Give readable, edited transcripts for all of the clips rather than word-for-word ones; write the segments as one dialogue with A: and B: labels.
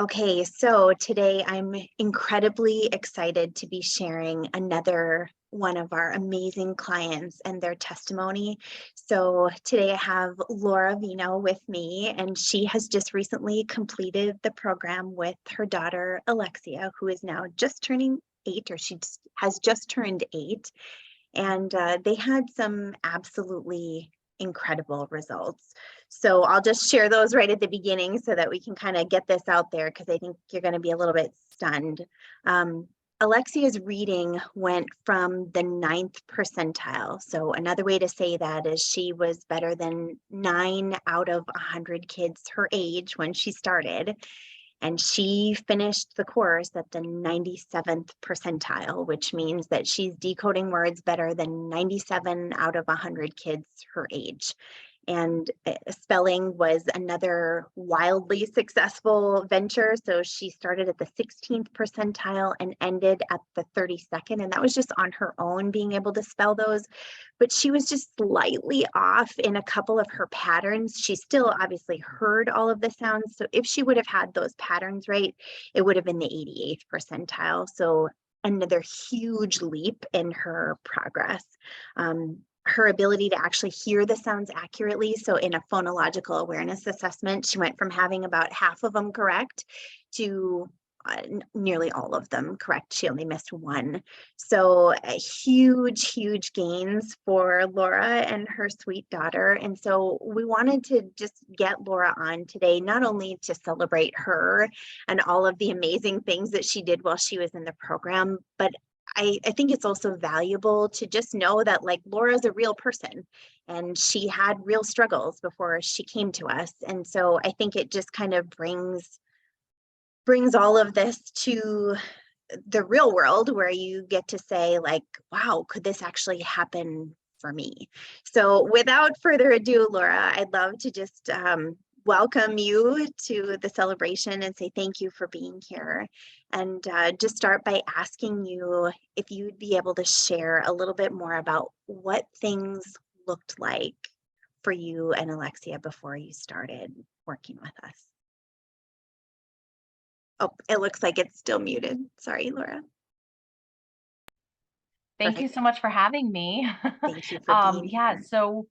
A: Okay, so today I'm incredibly excited to be sharing another one of our amazing clients and their testimony. So today I have Laura Vino with me, and she has just recently completed the program with her daughter, Alexia, who is now just turning 8, or has just turned 8. And they had some absolutely incredible results. So I'll just share those right at the beginning so that we can kind of get this out there, because I think you're going to be a little bit stunned. Alexia's reading went from the 9th percentile. So another way to say that is she was better than 9 out of 100 kids her age when she started. And she finished the course at the 97th percentile, which means that she's decoding words better than 97 out of 100 kids her age. And spelling was another wildly successful venture. So she started at the 16th percentile and ended at the 32nd. And that was just on her own being able to spell those. But she was just slightly off in a couple of her patterns. She still obviously heard all of the sounds. So if she would have had those patterns right, it would have been the 88th percentile. So another huge leap in her progress. Her ability to actually hear the sounds accurately. So in a phonological awareness assessment, she went from having about half of them correct to nearly all of them correct. She only missed one. So huge gains for Laura and her sweet daughter. And so we wanted to just get Laura on today, not only to celebrate her and all of the amazing things that she did while she was in the program, but I think it's also valuable to just know that, like, Laura's a real person and she had real struggles before she came to us. And so I think it just kind of brings all of this to the real world, where you get to say, like, wow, could this actually happen for me? So without further ado, Laura, I'd love to just welcome you to the celebration and say thank you for being here. And just start by asking you if you'd be able to share a little bit more about what things looked like for you and Alexia before you started working with us. Oh, it looks like it's still muted. Sorry, Laura.
B: Thank you so much for having me.
A: Thank you for being
B: yeah,
A: here.
B: so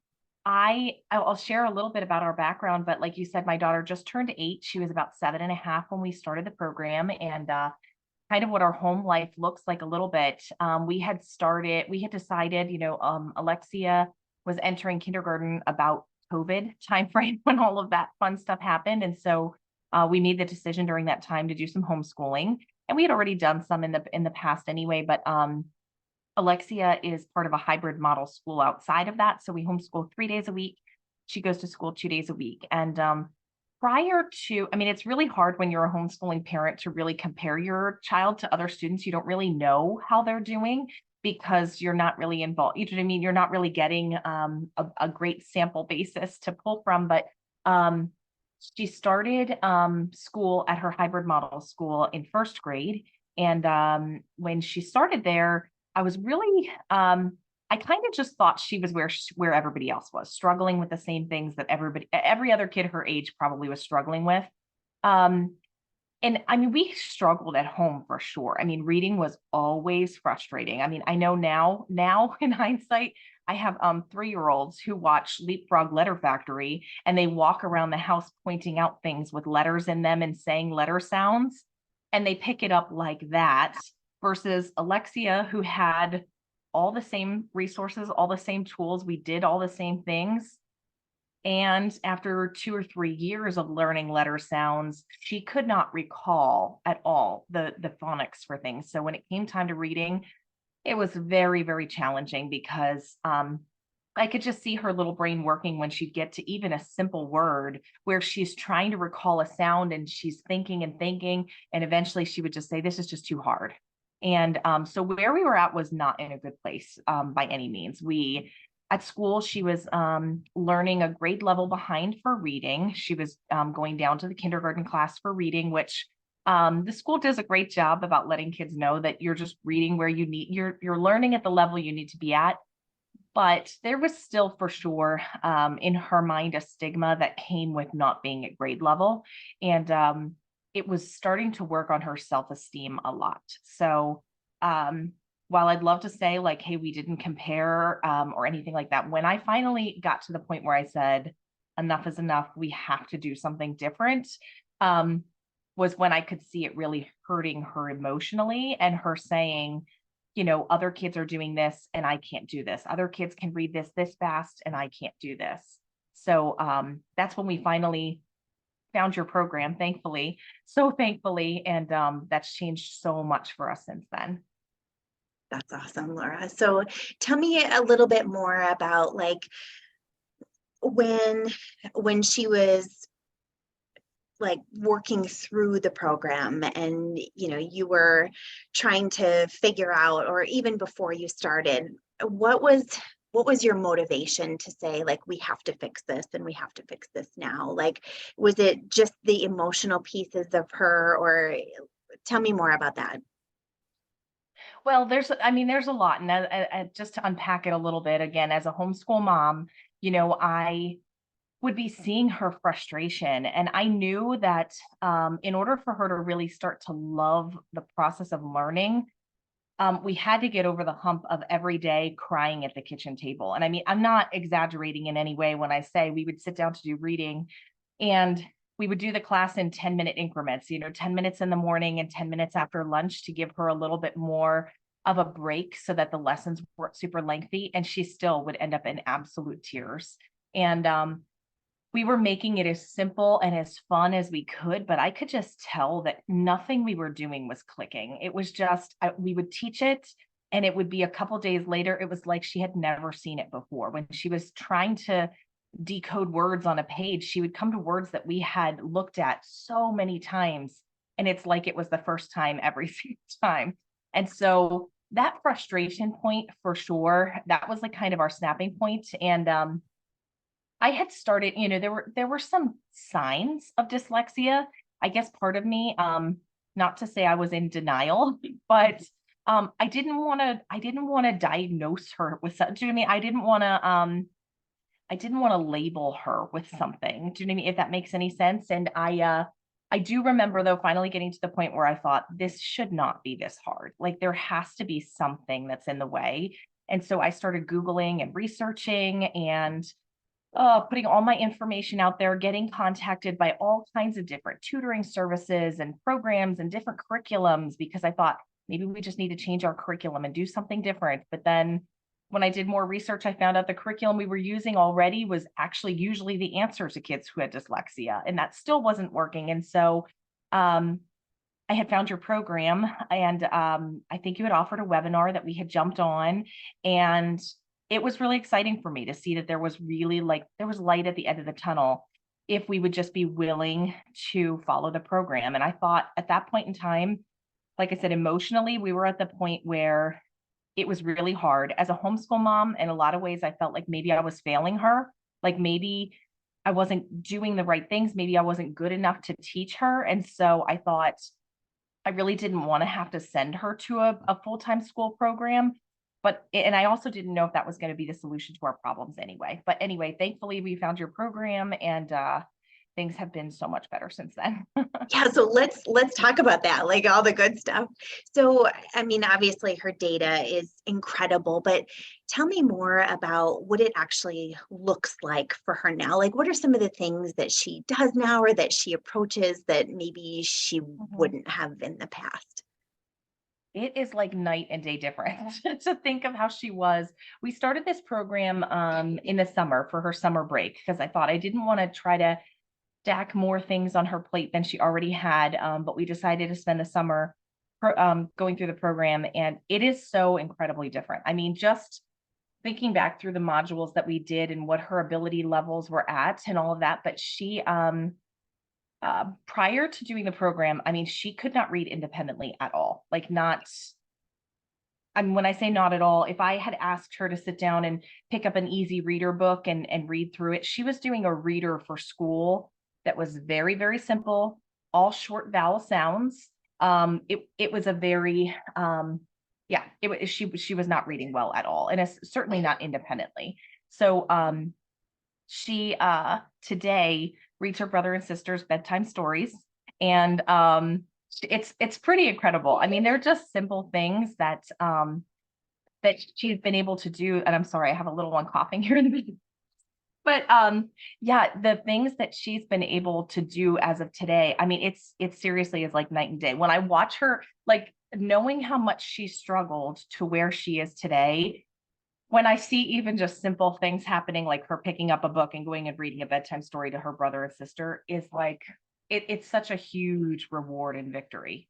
B: I'll share a little bit about our background, but like you said, my daughter just turned 8. She was about 7.5 when we started the program, and kind of what our home life looks like a little bit. We had decided, Alexia was entering kindergarten about COVID timeframe when all of that fun stuff happened. And so we made the decision during that time to do some homeschooling. And we had already done some in the past anyway, but Alexia is part of a hybrid model school outside of that. So we homeschool 3 days a week. She goes to school 2 days a week. And it's really hard when you're a homeschooling parent to really compare your child to other students. You don't really know how they're doing because you're not really involved. You know what I mean? You're not really getting a great sample basis to pull from. But she started school at her hybrid model school in 1st grade. And when she started there, I was really, I kind of just thought she was where everybody else was, struggling with the same things that every other kid her age probably was struggling with. And I mean, we struggled at home for sure. I mean, reading was always frustrating. I mean, I know now in hindsight, I have 3-year-olds who watch Leapfrog Letter Factory, and they walk around the house pointing out things with letters in them and saying letter sounds, and they pick it up like that, versus Alexia, who had all the same resources, all the same tools. We did all the same things. And after 2 or 3 years of learning letter sounds, she could not recall at all the phonics for things. So when it came time to reading, it was very, very challenging because I could just see her little brain working when she'd get to even a simple word where she's trying to recall a sound and she's thinking, and eventually she would just say, this is just too hard. And so where we were at was not in a good place by any means. At school, she was learning a grade level behind for reading. She was going down to the kindergarten class for reading, which the school does a great job about letting kids know that you're just reading where you're learning at the level you need to be at. But there was still for sure in her mind a stigma that came with not being at grade level. And it was starting to work on her self-esteem a lot. So while I'd love to say like, hey, we didn't compare or anything like that, when I finally got to the point where I said, enough is enough, we have to do something different, um, was when I could see it really hurting her emotionally and her saying, other kids are doing this and I can't do this. Other kids can read this fast and I can't do this. So that's when we finally found your program, thankfully, so thankfully. And that's changed so much for us since then.
A: That's awesome, Laura. So tell me a little bit more about like when she was like working through the program and you were trying to figure out, or even before you started, what was your motivation to say like we have to fix this and we have to fix this now? Like, was it just the emotional pieces of her, or tell me more about that?
B: Well, there's a lot. And just to unpack it a little bit, again, as a homeschool mom, I would be seeing her frustration. And I knew that in order for her to really start to love the process of learning, we had to get over the hump of every day crying at the kitchen table. And I mean, I'm not exaggerating in any way when I say we would sit down to do reading and we would do the class in 10-minute increments, 10 minutes in the morning and 10 minutes after lunch to give her a little bit more of a break so that the lessons weren't super lengthy. And she still would end up in absolute tears. And we were making it as simple and as fun as we could, but I could just tell that nothing we were doing was clicking. It was just, we would teach it and it would be a couple days later. It was like she had never seen it before. When she was trying to decode words on a page, she would come to words that we had looked at so many times. And it's like it was the first time every single time. And so that frustration point for sure, that was like kind of our snapping point. And I had started, there were some signs of dyslexia. I guess part of me, not to say I was in denial, but I didn't want to diagnose her with something. Do you know what I mean? I didn't want to label her with something. Do you know what I mean? If that makes any sense. And I do remember though finally getting to the point where I thought this should not be this hard. Like there has to be something that's in the way. And so I started Googling and researching and putting all my information out there, getting contacted by all kinds of different tutoring services and programs and different curriculums, because I thought maybe we just need to change our curriculum and do something different. But then when I did more research, I found out the curriculum we were using already was actually usually the answer to kids who had dyslexia, and that still wasn't working. And so I had found your program, and I think you had offered a webinar that we had jumped on, and it was really exciting for me to see that there was really there was light at the end of the tunnel if we would just be willing to follow the program. And I thought at that point in time, like I said, emotionally, we were at the point where it was really hard. As a homeschool mom, in a lot of ways, I felt like maybe I was failing her, like maybe I wasn't doing the right things, maybe I wasn't good enough to teach her. And so I thought, I really didn't want to have to send her to a full-time school program. And I also didn't know if that was going to be the solution to our problems anyway. But anyway, thankfully we found your program and things have been so much better since then.
A: Yeah, so let's talk about that, like all the good stuff. So, I mean, obviously her data is incredible, but tell me more about what it actually looks like for her now. Like, what are some of the things that she does now or that she approaches that maybe she
B: Mhm.
A: wouldn't have in the past?
B: It is like night and day different to think of how she was. We started this program in the summer for her summer break because I thought I didn't want to try to stack more things on her plate than she already had. But we decided to spend the summer going through the program, and it is so incredibly different. I mean, just thinking back through the modules that we did and what her ability levels were at and all of that. But she, prior to doing the program, I mean, she could not read independently at all. Like, not, I mean, when I say not at all, if I had asked her to sit down and pick up an easy reader book and read through it, she was doing a reader for school that was very, very simple, all short vowel sounds. It was a very yeah, she was not reading well at all, and it's certainly not independently. So she today reads her brother and sister's bedtime stories And it's pretty incredible. I mean, they're just simple things that that she's been able to do. And I'm sorry, I have a little one coughing here in the beginning. But yeah, the things that she's been able to do as of today, I mean, it seriously is like night and day. When I watch her, like knowing how much she struggled to where she is today, when I see even just simple things happening, like her picking up a book and going and reading a bedtime story to her brother and sister, is like it's such a huge reward and victory.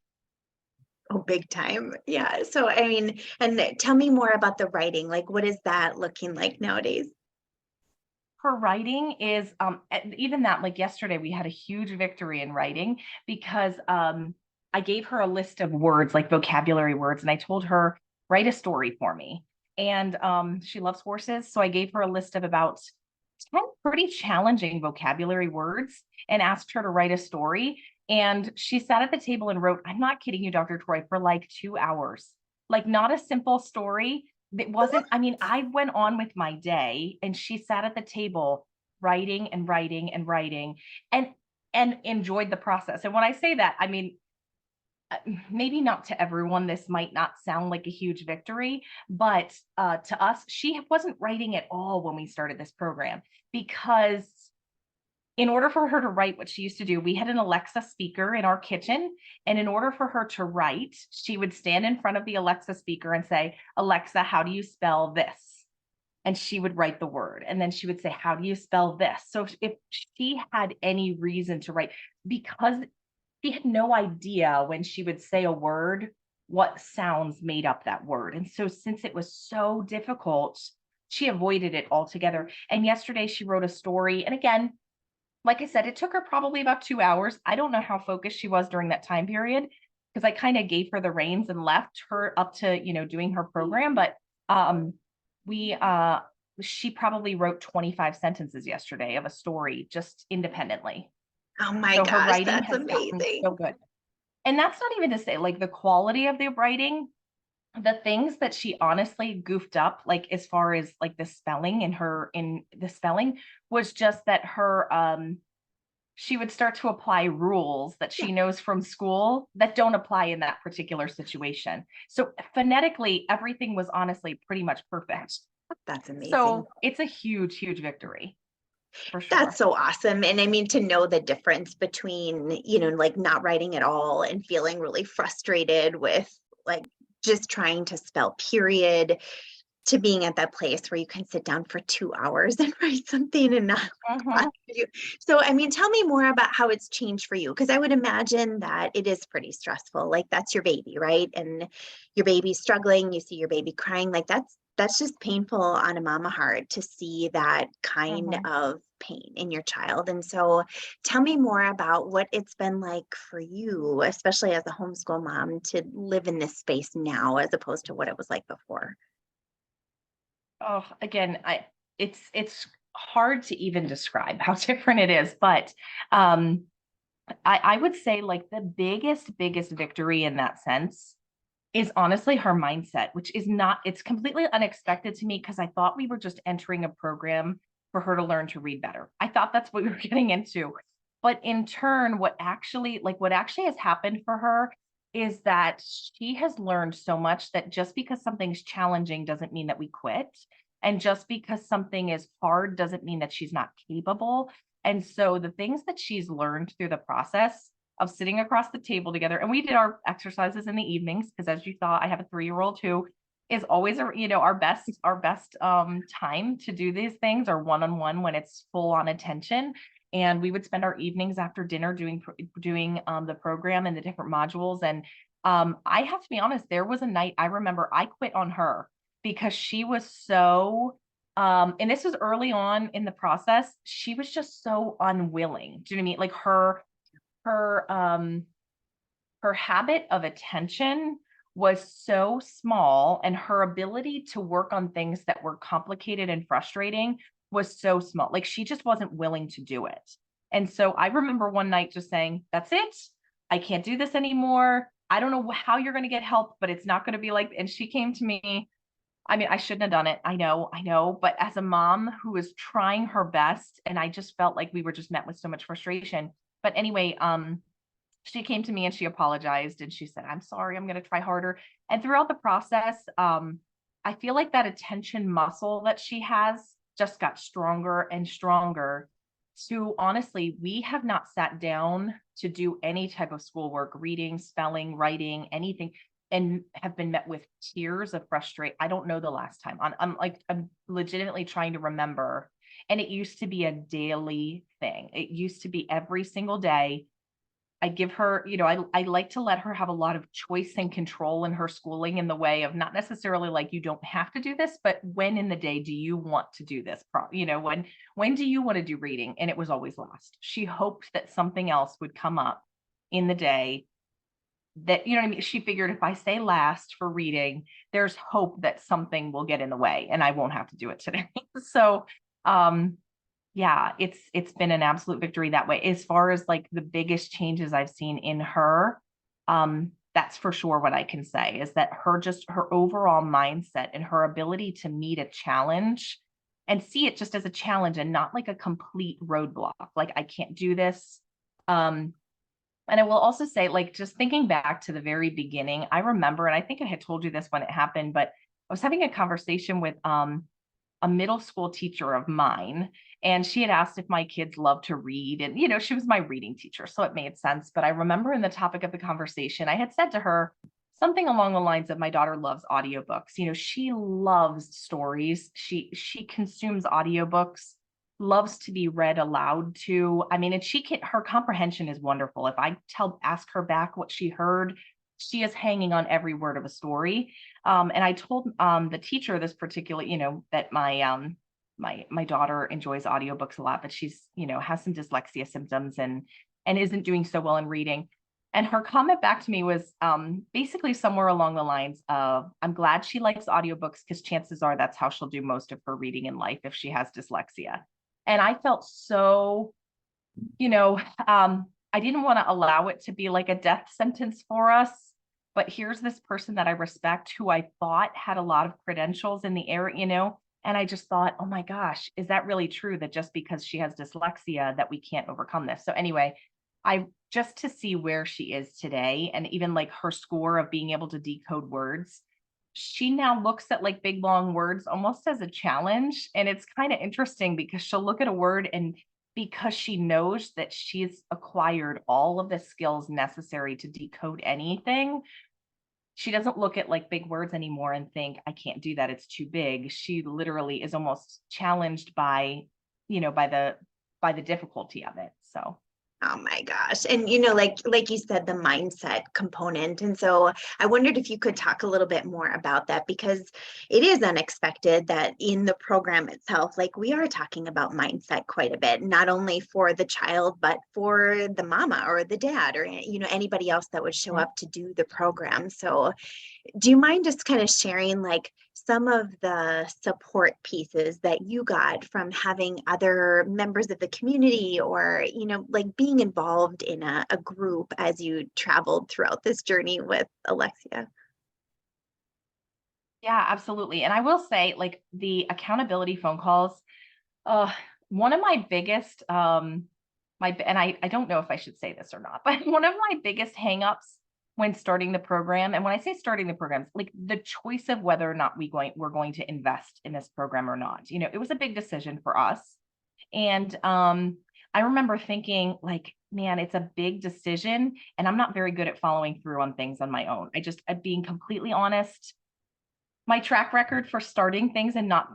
A: Oh, big time. Yeah. So, I mean, and tell me more about the writing. Like, what is that looking like nowadays?
B: Her writing is even that, like yesterday we had a huge victory in writing because I gave her a list of words, like vocabulary words, and I told her, write a story for me. And she loves horses, so I gave her a list of about 10 pretty challenging vocabulary words and asked her to write a story. And she sat at the table and wrote, I'm not kidding you, Dr. Troy, for like 2 hours. Like, not a simple story. It wasn't, I mean, I went on with my day and she sat at the table writing and writing and writing and enjoyed the process. And when I say that, I mean, maybe not to everyone, this might not sound like a huge victory, but to us, she wasn't writing at all when we started this program, because in order for her to write what she used to do, we had an Alexa speaker in our kitchen. And in order for her to write, she would stand in front of the Alexa speaker and say, Alexa, how do you spell this? And she would write the word. And then she would say, how do you spell this? So if she had any reason to write, because she had no idea when she would say a word, what sounds made up that word. And so since it was so difficult, she avoided it altogether. And yesterday she wrote a story. And again, like I said, it took her probably about 2 hours. I don't know how focused she was during that time period because I kind of gave her the reins and left her up to, doing her program. But we she probably wrote 25 sentences yesterday of a story just independently.
A: Oh my
B: So her
A: gosh,
B: writing
A: that's
B: has gotten
A: amazing.
B: so good. And that's not even to say like the quality of the writing, the things that she honestly goofed up, like as far as like the spelling in the spelling, was just that her she would start to apply rules that
A: Yeah,
B: she knows from school that don't apply in that particular situation. So phonetically, everything was honestly pretty much perfect.
A: that's amazing.
B: So it's a huge, huge victory for
A: That's
B: sure.
A: so awesome. And I mean, to know the difference between, like not writing at all and feeling really frustrated with like just trying to spell period, to being at that place where you can sit down for 2 hours and write something and not
B: Mhm.
A: bother you. So, I mean, tell me more about how it's changed for you, because I would imagine that it is pretty stressful. Like that's your baby, right? And your baby's struggling, you see your baby crying, like that's just painful on a mama heart to see that kind
B: Mhm.
A: of pain in your child. And so tell me more about what it's been like for you, especially as a homeschool mom, to live in this space now as opposed to what it was like before.
B: Oh, again, it's hard to even describe how different it is, but um I would say like the biggest victory in that sense is honestly her mindset, which is not, it's completely unexpected to me because I thought we were just entering a program for her to learn to read better. I thought that's what we were getting into. But in turn, what actually has happened for her is that she has learned so much that just because something's challenging doesn't mean that we quit. And just because something is hard doesn't mean that she's not capable. And so the things that she's learned through the process of sitting across the table together. And we did our exercises in the evenings because, as you saw, I have a 3-year-old who is always, our best time to do these things are one-on-one when it's full on attention. And we would spend our evenings after dinner doing the program and the different modules. And I have to be honest, there was a night I remember I quit on her because she was so and this was early on in the process, she was just so unwilling. Do you know what I mean? Like her her habit of attention was so small, and her ability to work on things that were complicated and frustrating was so small. Like she just wasn't willing to do it. And so I remember one night just saying, that's it. I can't do this anymore. I don't know how you're going to get help, but it's not going to be like, and she came to me. I mean, I shouldn't have done it. I know. But as a mom who was trying her best, and I just felt like we were just met with so much frustration. But anyway, she came to me and she apologized and she said, I'm sorry, I'm going to try harder. And throughout the process, I feel like that attention muscle that she has just got stronger and stronger. So honestly, we have not sat down to do any type of schoolwork, reading, spelling, writing, anything, and have been met with tears of frustration. I don't know the last time. I'm legitimately trying to remember. And it used to be a daily thing. It used to be every single day. I give her, I like to let her have a lot of choice and control in her schooling, in the way of not necessarily like, you don't have to do this, but when in the day do you want to do this? When do you want to do reading? And it was always last. She hoped that something else would come up in the day that, you know what I mean? She figured if I say last for reading, there's hope that something will get in the way and I won't have to do it today. So, yeah, it's been an absolute victory that way. As far as like the biggest changes I've seen in her, that's for sure what I can say is that her overall mindset and her ability to meet a challenge and see it just as a challenge and not like a complete roadblock. Like, I can't do this. And I will also say, like, just thinking back to the very beginning, I remember, and I think I had told you this when it happened, but I was having a conversation with a middle school teacher of mine, and she had asked if my kids love to read. And, she was my reading teacher, so it made sense. But I remember in the topic of the conversation, I had said to her something along the lines of, my daughter loves audiobooks. She loves stories. She consumes audiobooks, loves to be read aloud to. I mean, and her comprehension is wonderful. If I ask her back what she heard, she is hanging on every word of a story. And I told the teacher this particular, that my daughter enjoys audiobooks a lot, but she's, has some dyslexia symptoms and isn't doing so well in reading. And her comment back to me was basically somewhere along the lines of, I'm glad she likes audiobooks because chances are that's how she'll do most of her reading in life if she has dyslexia. And I felt so, I didn't want to allow it to be like a death sentence for us. But here's this person that I respect, who I thought had a lot of credentials in the area, and I just thought, oh my gosh, is that really true that just because she has dyslexia that we can't overcome this? So anyway, just to see where she is today, and even like her score of being able to decode words, she now looks at like big long words almost as a challenge. And it's kind of interesting because she'll look at a word, and because she knows that she's acquired all of the skills necessary to decode anything, she doesn't look at like big words anymore and think, I can't do that, it's too big. She literally is almost challenged by the difficulty of it. So
A: Oh my gosh. And like you said, the mindset component. And so I wondered if you could talk a little bit more about that, because it is unexpected that in the program itself, like, we are talking about mindset quite a bit, not only for the child, but for the mama or the dad or anybody else that would show up to do the program. So do you mind just kind of sharing like some of the support pieces that you got from having other members of the community, or, like being involved in a group as you traveled throughout this journey with Alexia?
B: yeah, absolutely. And I will say, like, the accountability phone calls, uh, one of my biggest, and I don't know if I should say this or not, but one of my biggest hangups when starting the program, and when I say starting the program, like the choice of whether or not we're going to invest in this program or not, it was a big decision for us. And I remember thinking, like, man, it's a big decision, and I'm not very good at following through on things on my own. Being completely honest, my track record for starting things and not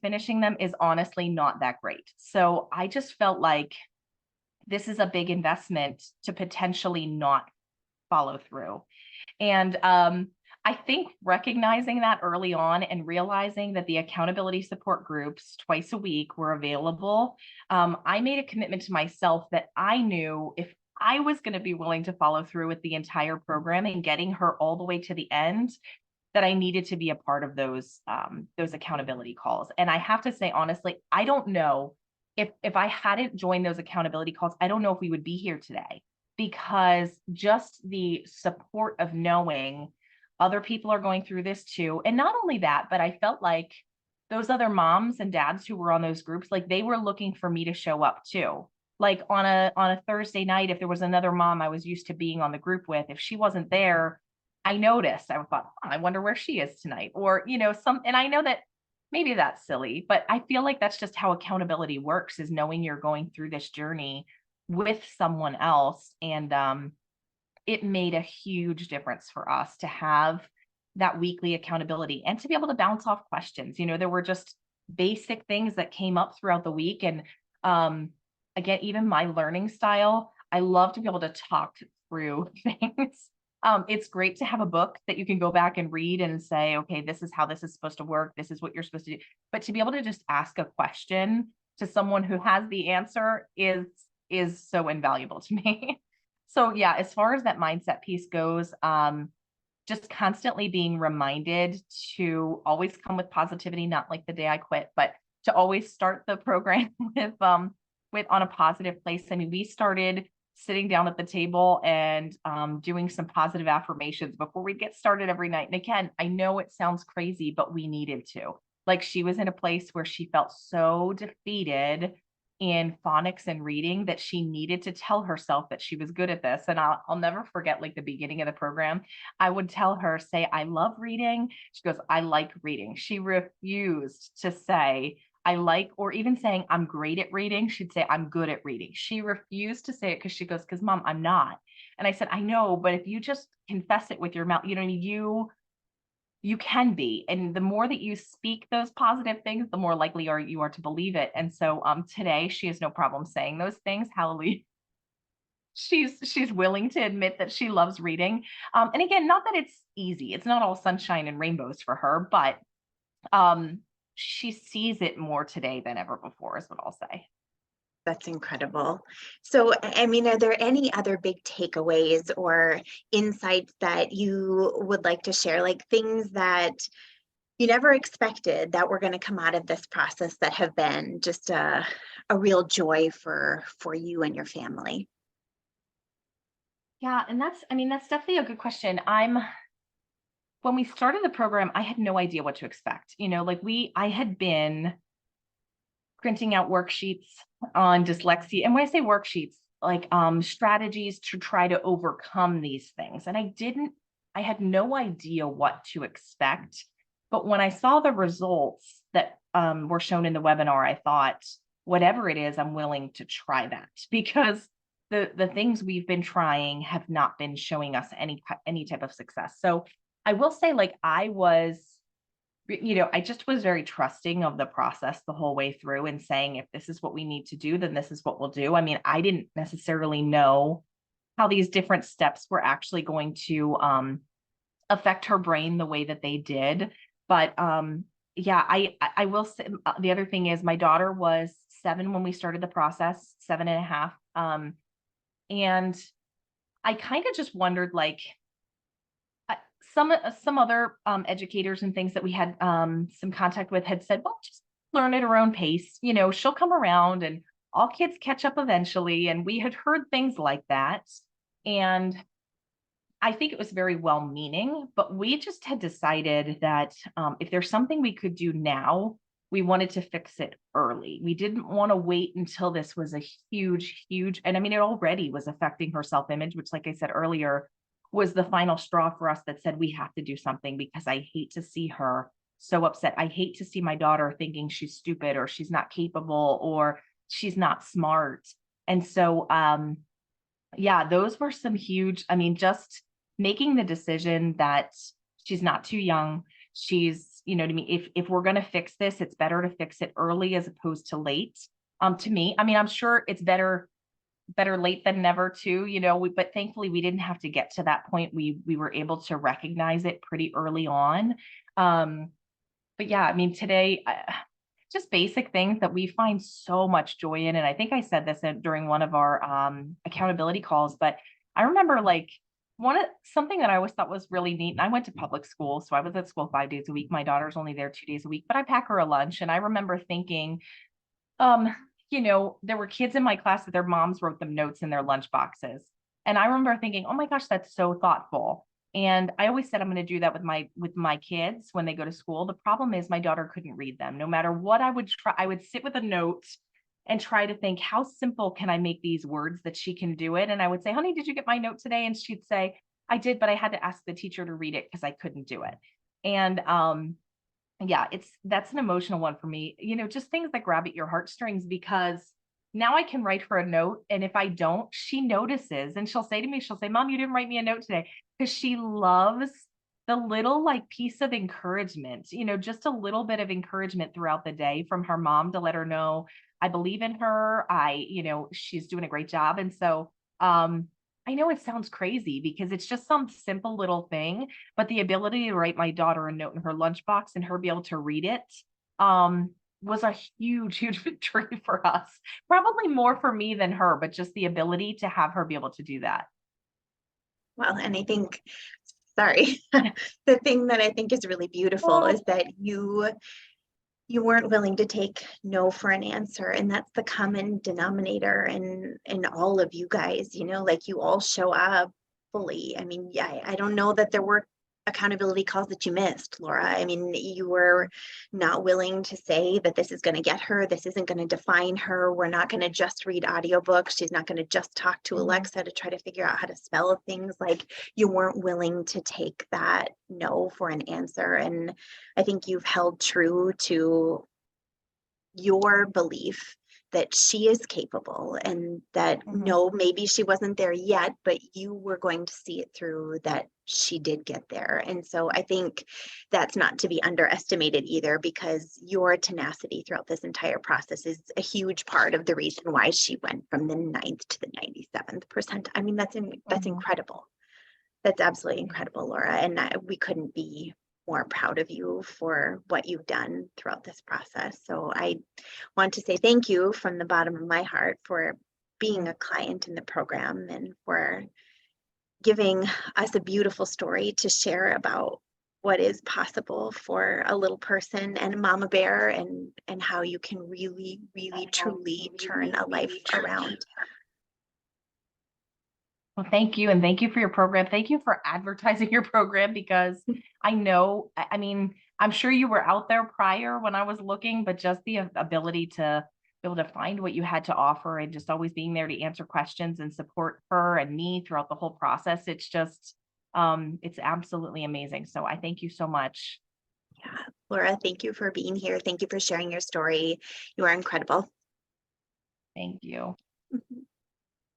B: finishing them is honestly not that great. So I just felt like this is a big investment to potentially not follow through. And I think recognizing that early on and realizing that the accountability support groups twice a week were available, I made a commitment to myself that I knew if I was going to be willing to follow through with the entire program and getting her all the way to the end, that I needed to be a part of those accountability calls. And I have to say, honestly, I don't know if I hadn't joined those accountability calls, I don't know if we would be here today, because just the support of knowing other people are going through this too. And not only that, but I felt like those other moms and dads who were on those groups, like, they were looking for me to show up too. Like on a Thursday night, if there was another mom I was used to being on the group with, if she wasn't there, I noticed. I thought, oh, I wonder where she is tonight. Or, and I know that maybe that's silly, but I feel like that's just how accountability works, is knowing you're going through this journey with someone else. And it made a huge difference for us to have that weekly accountability and to be able to bounce off questions. There were just basic things that came up throughout the week. And again, even my learning style, I love to be able to talk through things. It's great to have a book that you can go back and read and say, okay, this is how this is supposed to work. This is what you're supposed to do. But to be able to just ask a question to someone who has the answer is so invaluable to me. So yeah, as far as that mindset piece goes, just constantly being reminded to always come with positivity, not like the day I quit, but to always start the program with on a positive place. I mean, we started sitting down at the table and doing some positive affirmations before we get started every night. And again, I know it sounds crazy, but we needed to. Like, she was in a place where she felt so defeated in phonics and reading that she needed to tell herself that she was good at this. And I'll never forget, like, the beginning of the program, I would tell her, say, I love reading. She goes, I like reading. She refused to say, I like, or even saying, I'm great at reading. She'd say, I'm good at reading. She refused to say it because she goes, because Mom, I'm not. And I said, I know, but if you just confess it with your mouth, you can be. And the more that you speak those positive things, the more likely you are to believe it. And so today she has no problem saying those things. Hallelujah. She's willing to admit that she loves reading. And again, not that it's easy. It's not all sunshine and rainbows for her, but she sees it more today than ever before, is what I'll say.
A: That's incredible. So, I mean, are there any other big takeaways or insights that you would like to share, like things that you never expected that were going to come out of this process that have been just a real joy for you and your family?
B: Yeah, and that's definitely a good question. When we started the program, I had no idea what to expect. I had been printing out worksheets on dyslexia. And when I say worksheets, like strategies to try to overcome these things. And I had no idea what to expect. But when I saw the results that were shown in the webinar, I thought, whatever it is, I'm willing to try that, because the things we've been trying have not been showing us any type of success. So I will say, like, I just was very trusting of the process the whole way through, and saying, if this is what we need to do, then this is what we'll do. I mean, I didn't necessarily know how these different steps were actually going to affect her brain the way that they did. But yeah, I will say, the other thing is, my daughter was 7 when we started the process, 7.5. And I kind of just wondered, like, some other educators and things that we had some contact with had said, well, just learn at her own pace. She'll come around and all kids catch up eventually. And we had heard things like that. And I think it was very well meaning, but we just had decided that if there's something we could do now, we wanted to fix it early. We didn't want to wait until this was a huge, and I mean, it already was affecting her self-image, which, like I said earlier, was the final straw for us that said we have to do something, because I hate to see her so upset. I hate to see my daughter thinking she's stupid, or she's not capable, or she's not smart. And so, yeah, those were some huge, I mean, just making the decision that she's not too young. She's, to me, if we're going to fix this, it's better to fix it early as opposed to late. To me, I mean, I'm sure it's better late than never too, but thankfully we didn't have to get to that point. We were able to recognize it pretty early on. But yeah, I mean, today, just basic things that we find so much joy in. And I think I said this during one of our accountability calls, but I remember, like, something that I always thought was really neat. And I went to public school, so I was at school 5 days a week. My daughter's only there 2 days a week, but I pack her a lunch. And I remember thinking, there were kids in my class that their moms wrote them notes in their lunch boxes. And I remember thinking, oh my gosh, that's so thoughtful. And I always said, I'm going to do that with my kids when they go to school. The problem is, my daughter couldn't read them. No matter what I would try, I would sit with a note and try to think, how simple can I make these words that she can do it? And I would say, honey, did you get my note today? And she'd say, I did, but I had to ask the teacher to read it because I couldn't do it. And yeah, that's an emotional one for me, just things that grab at your heartstrings, because now I can write her a note. And if I don't, she notices and she'll say to me, Mom, you didn't write me a note today, because she loves the little like piece of encouragement, just a little bit of encouragement throughout the day from her mom to let her know I believe in her. She's doing a great job. And so, I know it sounds crazy because it's just some simple little thing, but the ability to write my daughter a note in her lunchbox and her be able to read it, was a huge, huge victory for us. Probably more for me than her, but just the ability to have her be able to do that.
A: Well, and I think, sorry, the thing that I think is really beautiful
B: Oh,
A: is that you weren't willing to take no for an answer, and that's the common denominator in all of you guys, like you all show up fully. I mean, yeah, I don't know that there were accountability calls that you missed, Laura. I mean, you were not willing to say that this is going to get her, this isn't going to define her, we're not going to just read audiobooks, she's not going to just talk to Alexa to try to figure out how to spell things. Like, you weren't willing to take that no for an answer. And I think you've held true to your belief that she is capable, and that no, maybe she wasn't there yet, but you were going to see it through, that she did get there. And so I think that's not to be underestimated either, because your tenacity throughout this entire process is a huge part of the reason why she went from the 9th to the 97th percent. I mean, that's incredible. That's absolutely incredible, Laura. And we couldn't be more proud of you for what you've done throughout this process. So I want to say thank you from the bottom of my heart for being a client in the program, and for giving us a beautiful story to share about what is possible for a little person and a mama bear, and how you can really, really, truly turn a life around.
B: Well, thank you. And thank you for your program. Thank you for advertising your program, because I know, I mean, I'm sure you were out there prior when I was looking, but just the ability to be able to find what you had to offer, and just always being there to answer questions and support her and me throughout the whole process. It's just, it's absolutely amazing. So I thank you so much.
A: Yeah, Laura, thank you for being here. Thank you for sharing your story. You are incredible.
B: Thank you.
A: Mhm.